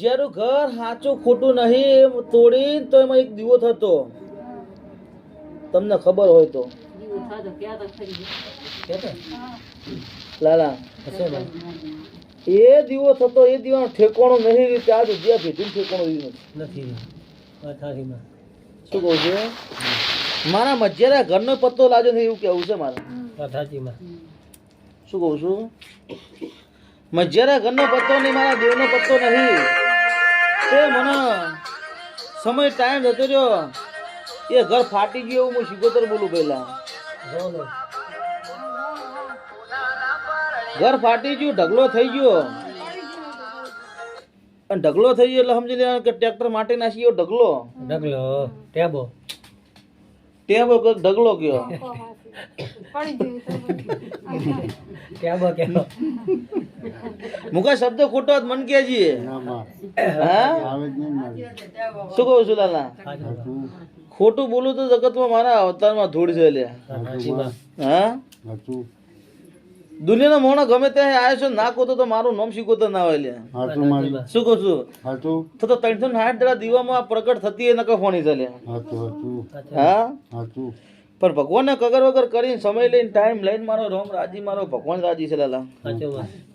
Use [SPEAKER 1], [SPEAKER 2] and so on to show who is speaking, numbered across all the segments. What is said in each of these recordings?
[SPEAKER 1] મજિયારું ઘર સાચું ખોટું નહીં એમ તોડી તો એમાં એક દીવો થતો, તમને ખબર હોય તો લાલા એ દીવો થતો, એ દીવાનો ઠેકાણો નહીં રીતે આજ જ્યાં ભેટી ઠેકાણો નથી. શું કહું છું? મારા મજિયારા ઘરનો પત્તો લાજો ને એવું કેવું છે મારે. શું કહું છું? મજિયારા ઘરનો પત્તો નહીં, મારા દેવનો પત્તો નહીં. તે મને સમય ટાઈમ જતો રહ્યો, એ ઘર ફાટી ગયું એવું હું શિકોતર બોલું. પહેલા ઘર ફાટી ગયું, ઢગલો થઈ ગયો, અને ઢગલો થઈ ગયો એટલે સમજી લેવાનું કે ટ્રેક્ટર માટે નાસી ગયો ઢગલો. ટેબો ઢગલો ગયો. મુકા શબ્દ ખોટો મન કેજી. શું કહું છું લાલા? ખોટું બોલું તો જગતમાં મારા અવતારમાં ધૂળ છે લ્યા. હા, દુનિયાનો મોણો ગમે ત્યાં આવ્યો છો ના કોતો તો મારું નામ શીખોતો ના હોય લ્યા. શું કહું છું? તો 360 જરા દીવામાં પ્રગટ થતી એ નકા ફોની ચાલ્યા. હા, પણ ભગવાનને કગર વગર કરીને સમય લઈને ટાઈમ લઈને મારો રોમ રાજી, મારો ભગવાન રાજી છે લાલા.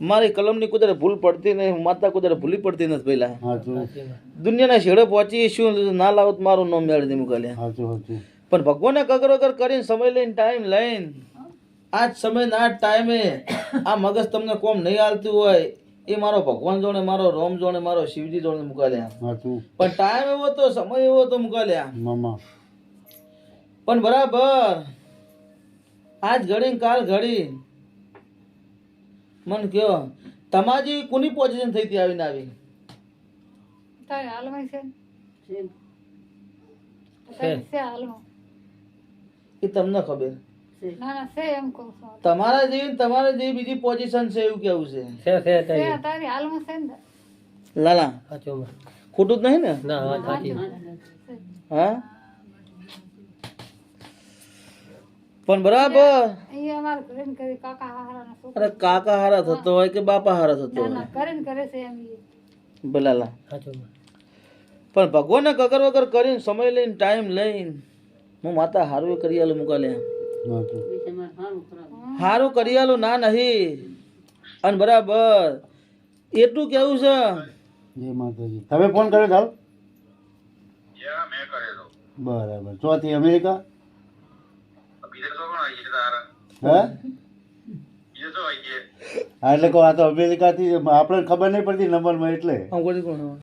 [SPEAKER 1] મારી કલમની કુદરે ભૂલ પડતી નહીં, માતા કુદરે ભૂલી પડતી નથી. પહેલા દુનિયાના છેડે પહોંચી શું ના લાવત મારું નામ મેળવી મૂકેલ્યા. પણ ભગવાનને કગર વગર કરીને સમય લઈને ટાઈમ લઈને આજ સમય ના ટાઈમે આ મગજ તમને કોમ નહીં હાલતું હોય એ મારો ભગવાન જોડે, મારો રોમ જોડે, મારો શિવજી જોડે મૂકાલ્યા. પણ ટાઈમ એવો તો, સમય એવો તો મૂકાલ્યા. પણ બરાબર આજ ઘડી કાલ ઘડી મન કયો તમારી કોની પોઝિશન થઈ હતી આવીને આવી? એ તમને ખબર? તમારા જેવી બીજી પોઝિશન છે એવું કેવું છે લાલા? ખોટું જ નહીં ને? હા, પણ બરાબર અરે કાકા હારા થતો હોય કે બાપા હારા થતો હોય ભલાલા, પણ ભગવાનને કગર વગર કરીને સમય લઈને ટાઈમ લઈને હું માતા હારું કરી આલું મુકાલ્યા. હારું કરી આલું ના નહીં. અને બરાબર એટલું કેવું છે.
[SPEAKER 2] તમે ફોન કર્યો ચાલ? બરાબર. ચોથી અમેરિકા? હા, એટલે કહો આ તો અમેરિકા થી આપણે ખબર નહીં પડતી નંબર માં એટલે